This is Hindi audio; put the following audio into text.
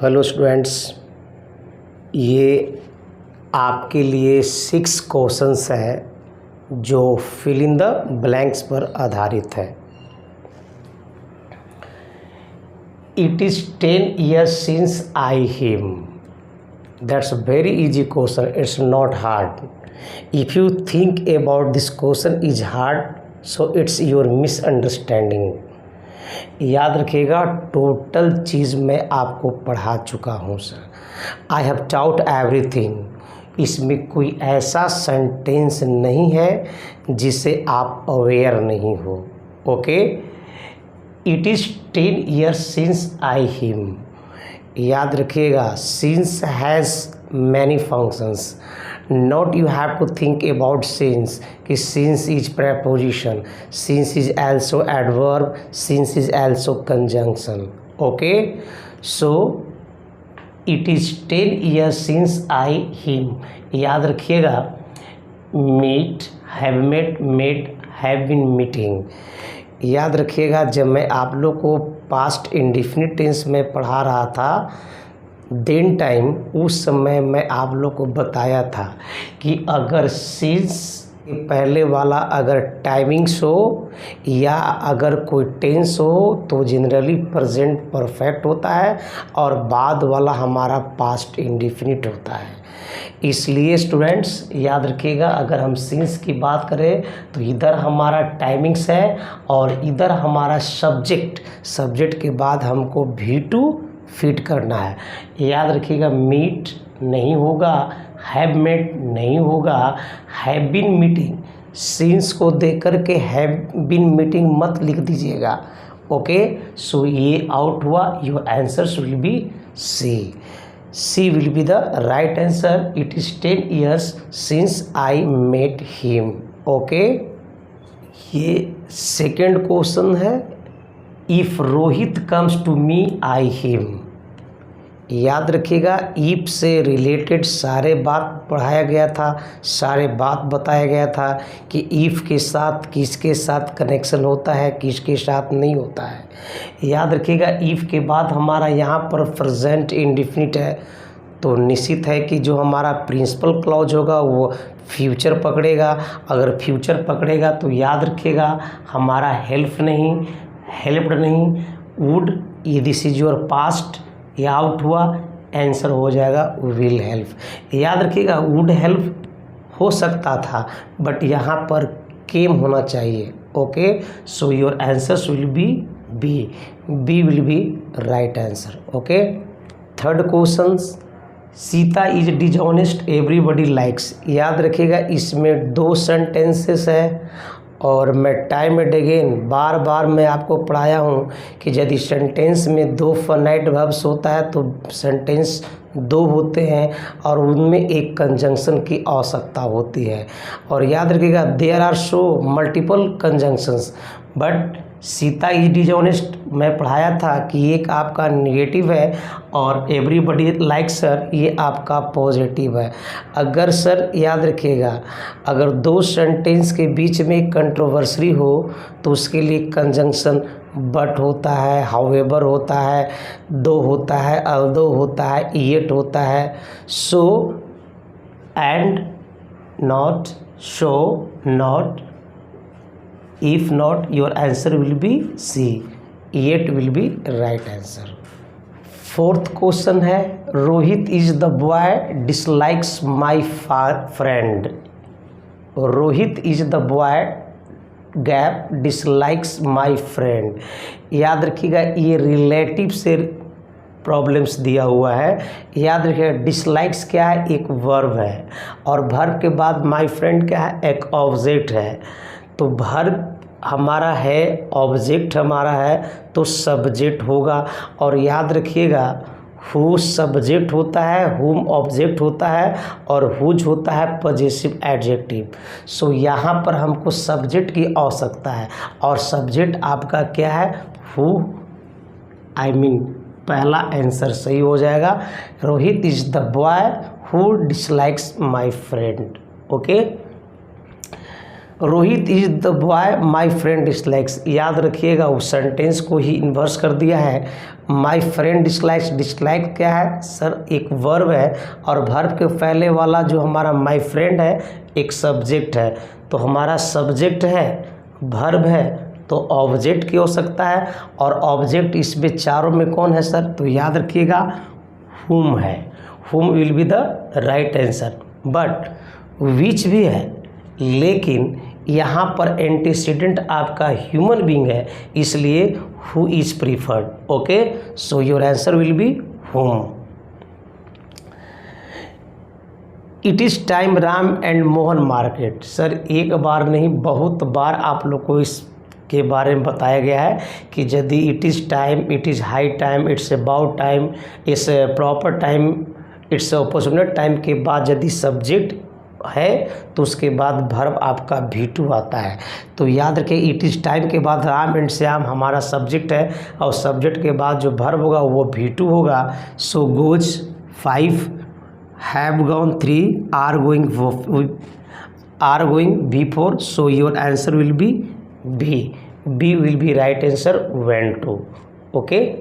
हेलो स्टूडेंट्स, ये आपके लिए 6 क्वेश्चंस है जो फिल इन द ब्लैंक्स पर आधारित है। It is 10 years since I him. That's a very easy question. It's not hard. If you think about this question is hard, so it's your misunderstanding. याद रखिएगा, टोटल चीज़ मैं आपको पढ़ा चुका हूँ sir. I have taut everything. इसमें कोई ऐसा सेंटेंस नहीं है जिसे आप अवेयर नहीं हो। Okay, it is 10 years since I him. याद रखिएगा, since has many functions. Not you have to think about since कि since is preposition, since is also adverb, since is also conjunction. Okay, so it is 10 years since I him. याद रखिएगा, meet, have met, met, have been meeting. याद रखिएगा, जब मैं आप लोग को पास्ट इंडेफिनिट टेंस में पढ़ा रहा था देन टाइम, उस समय मैं आप लोग को बताया था कि अगर सिंस के पहले वाला अगर टाइमिंग्स हो या अगर कोई टेंस हो तो जनरली प्रेजेंट परफेक्ट होता है और बाद वाला हमारा पास्ट इंडेफिनिट होता है। इसलिए स्टूडेंट्स याद रखिएगा, अगर हम सिंस की बात करें तो इधर हमारा टाइमिंग्स है और इधर हमारा सब्जेक्ट के बाद हमको V2 फिट करना है। याद रखिएगा, मीट नहीं होगा, हैव मेट नहीं होगा, हैव बीन मीटिंग। सिंस को देख कर के हैव बीन मीटिंग मत लिख दीजिएगा। ओके, सो ये आउट हुआ। Your answers will be C will be the right answer. It is 10 years since I met him. Okay, ये सेकेंड क्वेश्चन है, if Rohit comes to me I him. याद रखिएगा, इफ से रिलेटेड सारे बात पढ़ाया गया था, सारे बात बताया गया था कि इफ़ के साथ किसके साथ कनेक्शन होता है, किसके साथ नहीं होता है। याद रखिएगा, इफ़ के बाद हमारा यहाँ पर प्रेजेंट इंडेफिनिट है तो निश्चित है कि जो हमारा प्रिंसिपल क्लॉज होगा वो फ्यूचर पकड़ेगा। अगर फ्यूचर पकड़ेगा तो याद रखिएगा, हमारा हेल्प्ड नहीं, वुड, ये दिस इज योर पास्ट, ये आउट हुआ, आंसर हो जाएगा विल हेल्प। याद रखिएगा, वुड हेल्प हो सकता था बट यहाँ पर केम होना चाहिए। Okay, so your answers will be B will be right answer. Okay, third question, Sita is dishonest everybody likes. याद रखिएगा, इसमें 2 सेंटेंसेस है और मैं टाइम एंड अगेन बार मैं आपको पढ़ाया हूँ कि यदि सेंटेंस में 2 फाइनाइट वर्ब्स होता है तो सेंटेंस 2 होते हैं और उनमें एक कंजंक्शन की आवश्यकता होती है। और याद रखिएगा, there are so multiple conjunctions but Sita is dishonest मैं पढ़ाया था कि एक आपका निगेटिव है और एवरीबडी लाइक सर ये आपका पॉजिटिव है। अगर सर याद रखिएगा, अगर 2 सेंटेंस के बीच में कंट्रोवर्सी हो तो उसके लिए कंजंक्शन बट होता है, हाउएवर होता है, दो होता है, अल्दो होता है, येट होता है, so, and, not, show, not, if not, your answer will be C, yet will be right answer. Fourth question है, Rohit is the boy dislikes my friend. Rohit is the boy gap dislikes my friend. याद रखिएगा, ये रिलेटिव से प्रॉब्लम्स दिया हुआ है। याद रखिएगा, डिसलाइक्स क्या है, एक वर्ब है और वर्ब के बाद माई फ्रेंड क्या है, एक ऑब्जेक्ट है। तो वर्ब हमारा है, ऑब्जेक्ट हमारा है तो सब्जेक्ट होगा। और याद रखिएगा, हु सब्जेक्ट होता है, हुम ऑब्जेक्ट होता है और हुज होता है पॉजेसिव एडजेक्टिव। सो यहाँ पर हमको सब्जेक्ट की आवश्यकता है और सब्जेक्ट आपका क्या है, हु, पहला आंसर सही हो जाएगा। Rohit is the boy who dislikes my friend. Okay, Rohit is the boy my friend dislikes, याद रखिएगा उस सेंटेंस को ही इन्वर्स कर दिया है। माई फ्रेंड डिसलाइक्स, डिसलाइक क्या है सर, एक वर्ब है और वर्ब के पहले वाला जो हमारा माई फ्रेंड है एक सब्जेक्ट है, तो हमारा सब्जेक्ट है वर्ब है तो ऑब्जेक्ट क्या हो सकता है, और ऑब्जेक्ट इसमें चारों में कौन है सर, तो याद रखिएगा whom है, whom will be the right answer. But which भी है, लेकिन यहाँ पर एंटीसीडेंट आपका ह्यूमन बीइंग है, इसलिए who is preferred. Okay, so your answer will be whom। It is time Ram and Mohan market, sir एक बार नहीं बहुत बार आप लोग को इसके बारे में बताया गया है कि यदि it is time, it is high time, it's about time, it's proper time, it's opportune time के बाद यदि सब्जेक्ट है तो उसके बाद वर्ब आपका V2 आता है। तो याद रखें इट इज़ टाइम के बाद राम एंड श्याम हमारा सब्जेक्ट है और सब्जेक्ट के बाद जो वर्ब होगा वो V2 होगा। So goes 5, have gone 3, are going B4, so your answer will be B. B will be right answer, went to. Okay.